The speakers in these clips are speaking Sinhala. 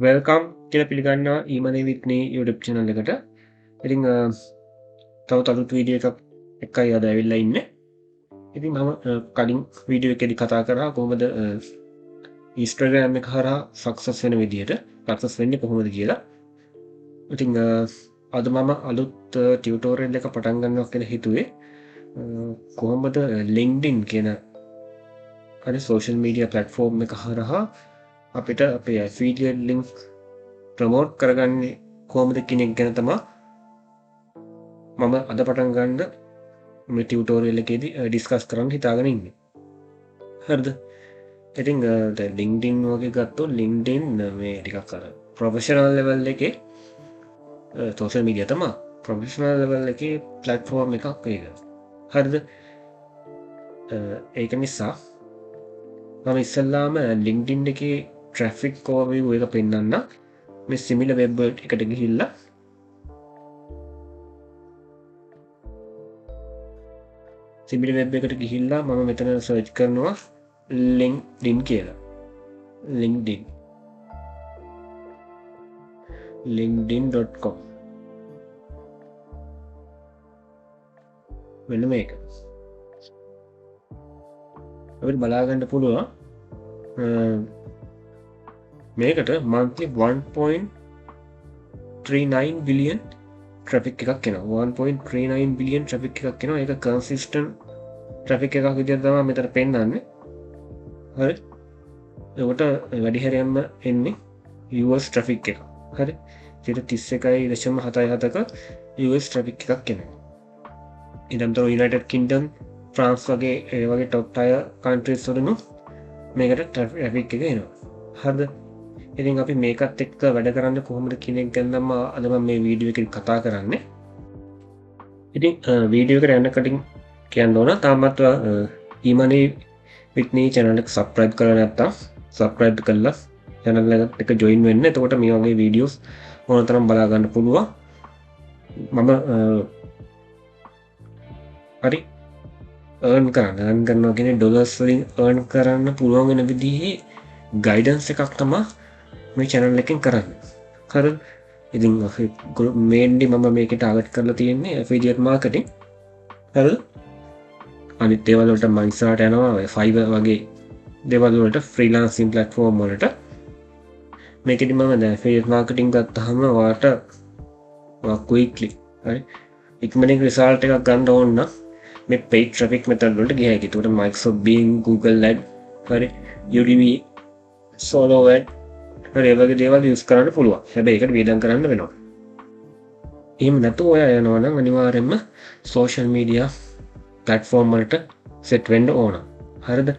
වෙල්කම් කියලා පිළිගන්නවා ඊමනේ විත්නී YouTube channel එකට. ඉතින් තවත් අලුත් වීඩියෝ එකක් එකයි අද ඇවිල්ලා ඉන්නේ. ඉතින් මම කලින් වීඩියෝ එකේදී කතා කරා කොහොමද Instagram එක හරහා සක්සස් වෙන විදියට සක්සස් වෙන්නේ කොහොමද කියලා. ඉතින් අද මම අලුත් ටියුටෝරියල් එක පටන් ගන්නවා කියලා හිතුවේ. කොහොමද LinkedIn කියන හරි සෝෂල් මීඩියා ප්ලැට්ෆෝම් එක හරහා අපිට අපේ ඇෆිලියේට් ලින්ක් ප්‍රමෝට් කරගන්නේ කොහොමද කියන එක ගැන තමයි මම අද පටන් ගන්න මේ ටියුටෝරියල් එකේදී ඩිස්කස් කරන්න හිතාගෙන ඉන්නේ. හරිද? ඉතින් දැන් LinkedIn වගේ ගත්තොත් LinkedIn මේ ටිකක් අර ප්‍රොෆෙෂනල් ලෙවල් එකේ සෝෂල් මීඩියා තමයි. ප්‍රොෆෙෂනල් ලෙවල් එකේ ප්ලැට්ෆෝම් එකක් ඒක. හරිද? ඒක නිසා මම ඉස්සල්ලාම LinkedIn එකේ ට්‍රැෆික් ඕවර්විව් එක පෙන්නන්න මේ සිමිලර් වෙබ් එකට ගිහිල්ලා සිමිලර් වෙබ් එකට ගිහිල්ලා මම මෙතන සර්ච් කරනවා LinkedIn කියලා. linkedin.com මෙන්න මේක. අපිට බලා ගන්න පුළුවන් මේකට monthly 1.39 billion traffic එකක් එනවා. 1.39 billion traffic එකක් එනවා. ඒක consistent traffic එකක් විදිහට තමයි මෙතන පෙන්නන්නේ. හරි. ඒකට වැඩි හරියක්ම එන්නේ US traffic එක. හරි. 31.77ක US traffic එකක් එනවා. ඊටමතර United Kingdom, France වගේ ඒ වගේ top tier countries වලින් මේකට traffic එක එනවා. හරිද? ඉතින් අපි මේකත් එක්ක වැඩ කරන්න කොහොමද කියන එක ගැන නම් අද මම මේ වීඩියෝ එකේ කතා කරන්නේ. ඉතින් වීඩියෝ එකට යන්න කලින් කියන්න ඕන තාමත් ඊමනේ විත්නී channel එක subscribe කරලා නැත්නම් subscribe කරලා channel එකට join වෙන්න. එතකොට මේ වගේ videos ඕන තරම් බලා ගන්න පුළුවන්. මම හරි earn කරනවා කියන්නේ dollars වලින් earn කරන්න පුළුවන් වෙන විදිහේ guidance එකක් තමයි මේ channel එකෙන් කරන්නේ. හරිද? ඉතින් mainly මම මේකේ target කරලා තියෙන්නේ affiliate marketing. හරිද? අනිත් දේවල් වලට මම ඉස්සරහට යනවා Fiverr වගේ දේවල් වලට freelancing platform වලට. මේකෙදි මම දැන් affiliate marketing ගත්තාම ඔයාලට quickly හරි ඉක්මනින් result එකක් ගන්න ඕන නම් මේ paid traffic method වලට ගියා හැකියි. ඒකට Microsoft Bing, Google Ads, හරි Udemy, Solo Ads හරි ඒ වගේ දේවල් use කරන්න පුළුවන්. හැබැයි ඒකට වියදම් කරන්න වෙනවා. එහෙම නැතුව ඔයා යනවා නම් අනිවාර්යයෙන්ම social media platform වලට set වෙන්න ඕන. හරිද?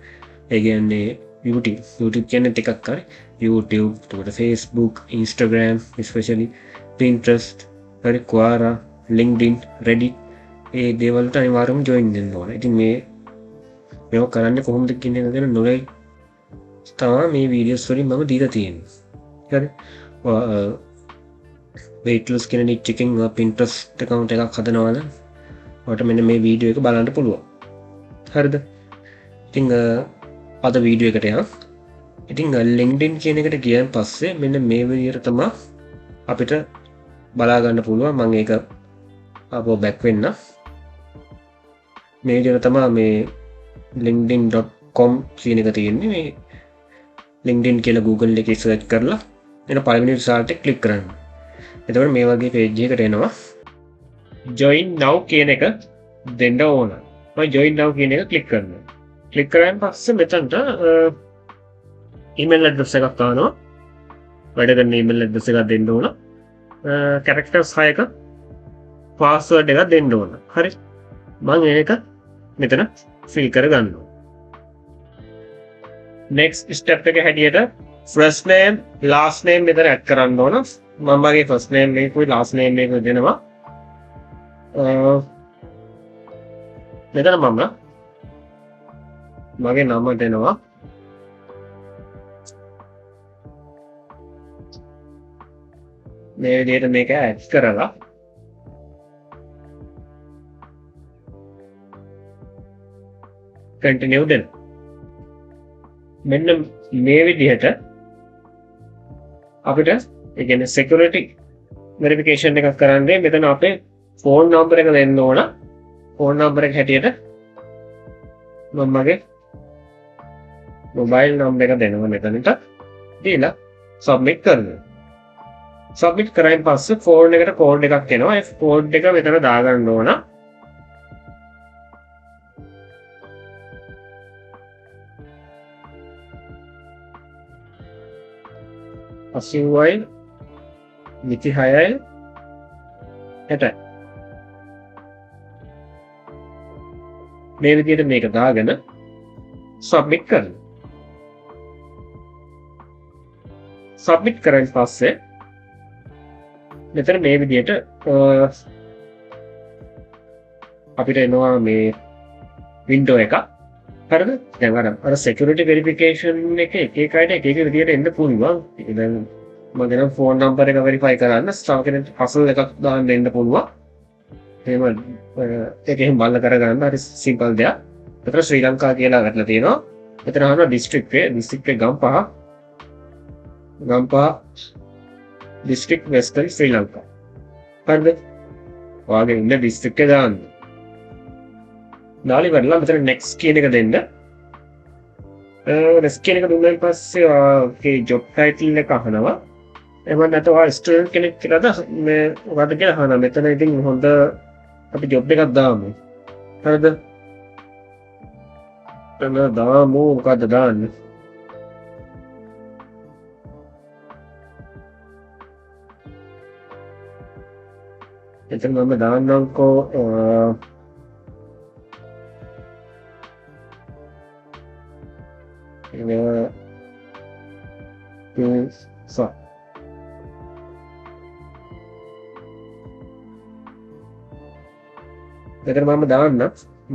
ඒ කියන්නේ YouTube කියන්නේ ටිකක් හරි YouTube, එතකොට Facebook, Instagram, especially Pinterest, හරි Quora, LinkedIn, Reddit ඒ දේවල් වලට අනිවාර්යයෙන්ම join වෙන්න ඕන. ඉතින් මේක කරන්නේ කොහොමද කියන එක ගැන knowledge තමයි මේ videos වලින් මම දීලා තියෙන්නේ. හරි. weight loss කියන niche එකෙන් Pinterest account එකක් හදනවා නම් ඔයාලට මෙන්න මේ වීඩියෝ එක බලන්න පුළුවන්. හරිද? ඉතින් අද වීඩියෝ එකට යන්න. ඉතින් LinkedIn කියන එකට ගියන් පස්සේ මෙන්න මේ විදිහට තමයි අපිට බලා ගන්න පුළුවන්. මම ඒක ආපහු back වෙන්න. මේ විදිහට තමයි මේ linkedin.com කියන එක තියෙන්නේ. මේ LinkedIn කියලා Google එකේ search කරලා එන පළවෙනි result එක click කරන්න. එතකොට මේ වගේ page එකකට එනවා. join now කියන එක දෙන්න ඕන. මම join now කියන එක click කරනවා. click කරාන් පස්සේ මෙතනට email address එකක් ආවනවා. වැඩ කරන email address එකක් දෙන්න ඕන. characters 6ක password එකක් දෙන්න ඕන. හරි. මම ඒක මෙතන fill කරගන්නවා. next step එක හැටියට first name last name මෙතන add කරන්න ඕන. මම මගේ first name එකකුයි last name එකකුයි දෙනවා. මෙතන මම මගේ නම දෙනවා. මේ විදිහට මේක add කරලා continue දෙන්න. මෙන්න මේ විදිහට අපිට ඒ කියන්නේ security verification එකක් කරන්නේ මෙතන අපේ phone number එක දෙන්න ඕන. phone number එක හැටියට මම මගේ mobile number එක දෙනවා මෙතනට. දීලා submit කරනවා. submit කරායින් පස්සේ phone එකට code එකක් එනවා. ඒ code එක මෙතන දාගන්න ඕන. අසිවයි 26යි 60යි මේ විදිහට මේක දාගෙන සබ්මිට් කරනවා. සබ්මිට් කරන් පස්සේ මෙතන මේ විදිහට අපිට එනවා මේ වින්ඩෝ එක. හරිද? දැන් අර security verification එක එක අයට එක විදිහට එන්න පුළුවන්. දැන් මම දෙන phone number එක verify කරන්න ස්ටාර් කෙනෙක් puzzle එකක් දාන්න දෙන්න පුළුවන්. එහෙම ඒකෙන් බලලා කරගන්න හරි සිම්පල් දෙයක්. මෙතන ශ්‍රී ලංකා කියලා වැටලා තියෙනවා. මෙතන අහනවා district එක ගම්පහ district western ශ්‍රී ලංකා. හරිද? ඔයාගේ ඉන්න district එක දාන්න. දාලා ඉවරලා මෙතන next කියන එක දෙන්න. next කියන එක දුන්නාන් පස්සේ ඔයාගේ job title එක අහනවා. එහෙම නැත්නම් ඔයා ස්ටුඩන්ට් කෙනෙක් කියලාද මේ ඔයාට කියලා අහනවා. මෙතන ඉතින් හොඳ අපි ජොබ් එකක් දාමු. හරිද? එතන දාමු මොකද්ද දාන්නේ? එතන මම දාන්නම්කෝ මෙතන මම දාන්න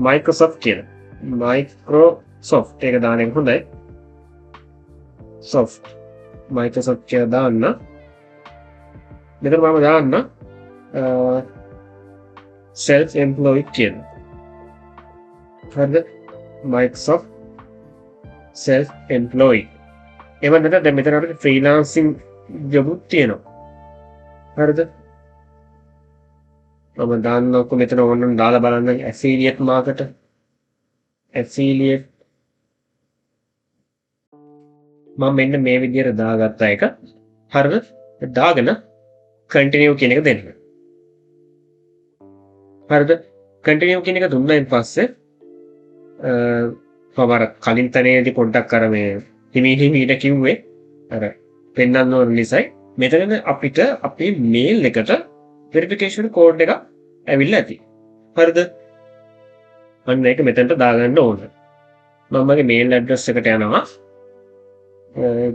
Microsoft කියලා. Microsoft එක දාන එක හොඳයි. soft Microsoft කියලා දාන්න. මෙතන මම දාන්න self employed කියලා. හරිද? Microsoft self employed. එහෙම නැත්නම් දැන් මෙතන අපිට freelancing job උත් තියෙනවා. හරිද? මම දාන්නකො මෙතන ඕනනම් දාලා බලන්න affiliate market affiliate මම මෙන්න මේ විදිහට දාගත්ත එක. හරිද? දාගෙන continue කියන එක දෙන්න. හරිද? continue කියන එක දුන්නායින් පස්සේ මම අර කලින් තැනේදී පොඩ්ඩක් අර මේ හිමීට කිව්වේ අර පෙන්නන්න ඕන නිසායි මෙතන අපිට අපේ මේල් එකට verification code එක ඇවිල්ලා ඇති. හරිද? අන්න ඒක මෙතනට දාගන්න ඕන. මම මගේ මේල් ඇඩ්‍රස් එකට යනවා.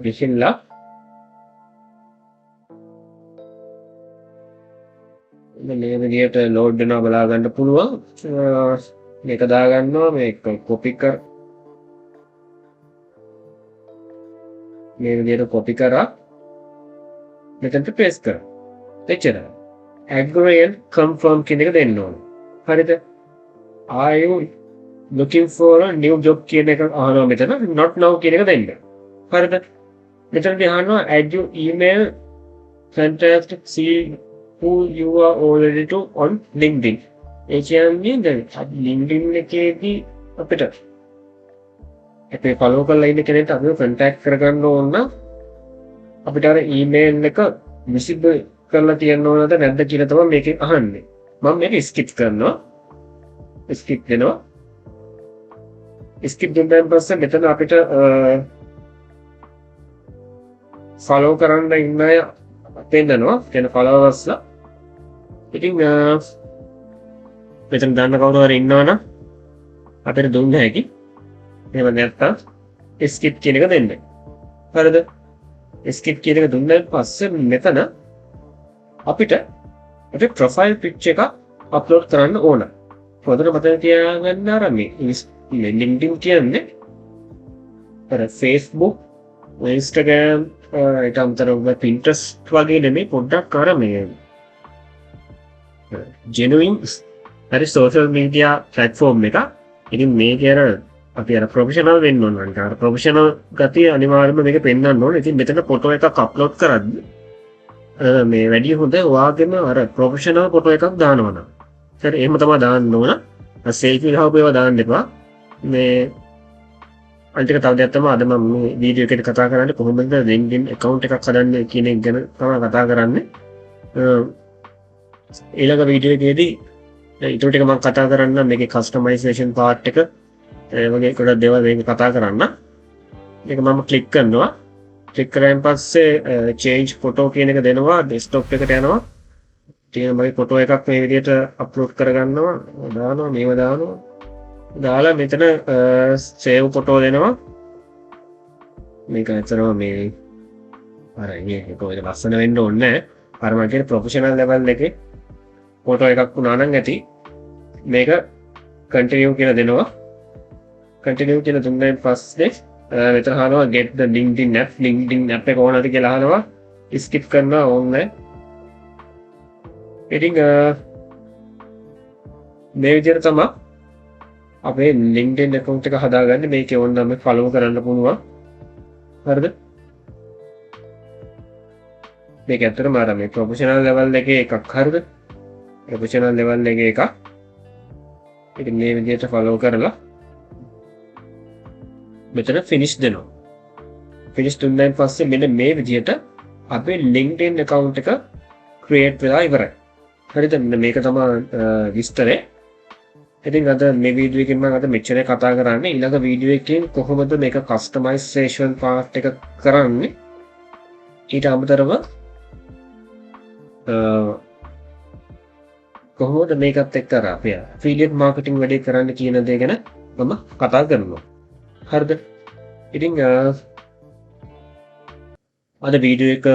ගිහිල්ලා මේ විදිහට ලෝඩ් වෙනවා බලා ගන්න පුළුවන්. මේක දාගන්නවා මේක කොපි කර මේ විදිහට කොපි කරා මෙතනට පේස්ට් කරා. එච්චරයි. agree and confirm කියන එක දෙන්න ඕන. හරිද? are you looking for a new job කියන එක අහනවා මෙතන. not now කියන එක දෙන්න. හරිද? මෙතනදී අහනවා add your email fantastic see who you are already to on LinkedIn. ඒ කියන්නේ දැන් LinkedIn එකේදී අපිට අපේ follow කරලා ඉන්න කෙනෙක්ට අපිව contact කරගන්න ඕන නම් අපිට අර email එක visible කරලා තියන්න ඕනද නැද්ද කියලා තමයි මේකෙන් අහන්නේ. මම මේක skip කරනවා. skip දෙනවා. skip දුන්නාන් පස්සේ මෙතන අපිට follow කරන්න ඉන්න අය පෙන්නනවා. කියන followersලා. ඉතින් මෙතන දාන්න කවුරු හරි ඉන්නවනම් අපිට දුන්න හැකි. එහෙම නැත්නම් skip කියන එක දෙන්න. හරිද? skip කියන එක දුන්නාන් පස්සේ මෙතන අපිට අපේ ප්‍රොෆයිල් පික්චර් එක අප්ලෝඩ් කරන්න ඕන. හොඳට මතක තියාගන්න අර මේ LinkedIn කියන්නේ අර Facebook, Instagram, ඊට අමතරව Pinterest වගේ නෙමෙයි පොඩ්ඩක් අර මේ genuine හරි social media platform එක. ඉතින් මේකේ අර අපි අර ප්‍රොෆෙෂනල් වෙන්න ඕන. අර ප්‍රොෆෙෂනල් ගතිය අනිවාර්යයෙන්ම මේක පෙන්වන්න ඕනේ. ඉතින් මෙතන ෆොටෝ එකක් අප්ලෝඩ් කරද්දි මේ වැඩි හොඳ ඔයාගෙම අර ප්‍රොෆෙෂනල් ෆොටෝ එකක් දානවා නම්. හරි එහෙම තමයි දාන්න ඕන. සෙල්ෆි ගහපු ඒවා දාන්න එපා. මේ අනිත් එක තව දෙයක් තමයි අද මම මේ වීඩියෝ එකේදී කතා කරන්නේ කොහොමද LinkedIn account එකක් හදන්නේ කියන එක ගැන තමයි කතා කරන්නේ. ඊළඟ වීඩියෝ එකේදී ඊට ටික මම කතා කරන්නම් මේකේ කස්ටමයිසේෂන් පාර්ට් එක වගේ ගොඩක් දේවල් මේක කතා කරන්න. මේක මම ක්ලික් කරනවා. ක්ලික් කරාන් පස්සේ change photo කියන එක දෙනවා. desktop එකට යනවා. ඊට මගේ ෆොටෝ එකක් මේ විදිහට අප්ලෝඩ් කරගන්නවා. දානවා මේව දානවා. දාලා මෙතන save photo දෙනවා. මේක ඇත්තටම මේ අර මේක කොහෙද ලස්සන වෙන්න ඕනේ නැහැ. අර මම කියන්නේ ප්‍රොෆෙෂනල් ලෙවල් එකේ ෆොටෝ එකක් වුණා නම් ඇති. මේක continue කියලා දෙනවා. continue කියලා දුන්නාන් පස්සේ මෙතන අහනවා get the LinkedIn app එක ඕනද කියලා අහනවා. skip කරනවා ඕනේ. ඉතින් මේ විදිහට තමයි අපේ LinkedIn account එක හදාගන්නේ. මේකේ ඕනනම් follow කරන්න පුළුවන්. හරිද? මේක ඇත්තටම අර මේ ප්‍රොෆෙෂනල් ලෙවල් එකේ එකක්. හරිද? ප්‍රොෆෙෂනල් ලෙවල් එකේ එකක්. ඉතින් මේ විදිහට follow කරලා මෙතන finish දෙනවා. finish දුන්නාන් පස්සේ මෙන්න මේ විදිහට අපේ LinkedIn account එක create වෙලා ඉවරයි. හරිද? මේක තමයි විස්තරය. ඉතින් අද මේ වීඩියෝ එකෙන් මම අද මෙච්චර කතා කරන්නේ. ඊළඟ වීඩියෝ එකෙන් කොහොමද මේක customization part එක කරන්නේ? ඊට අමතරව කොහොමද මේකත් එක්ක අර අපේ affiliate marketing වැඩේ කරන්න කියන දේ ගැන මම කතා කරනවා. හරිද? ඉතින් අද වීඩියෝ එක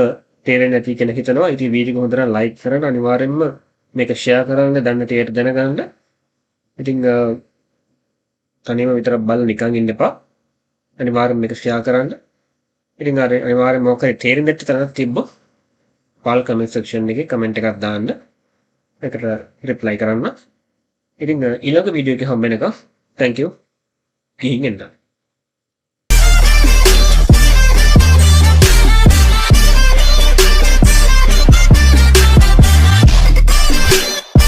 තේරෙන්නේ නැති කෙනෙක් හිතනවා. ඉතින් වීඩියෝ එක හොඳට like කරන්න අනිවාර්යෙන්ම මේක share කරන්න දන්න ටිකට දැනගන්න. ඉතින් තනියම විතරක් බලලා නිකන් ඉන්න එපා. අනිවාර්යෙන්ම මේක share කරන්න. ඉතින් අනිවාර්යෙන්ම මොකක් හරි තේරෙන්නේ නැති තැනක් තිබ්බොත් පාල් comment section එකේ comment එකක් දාන්න. ඒකට reply කරන්න. ඉතින් ඊළඟ වීඩියෝ එකේ හම්බ වෙනකම් thank you. ගිහින් එන්න.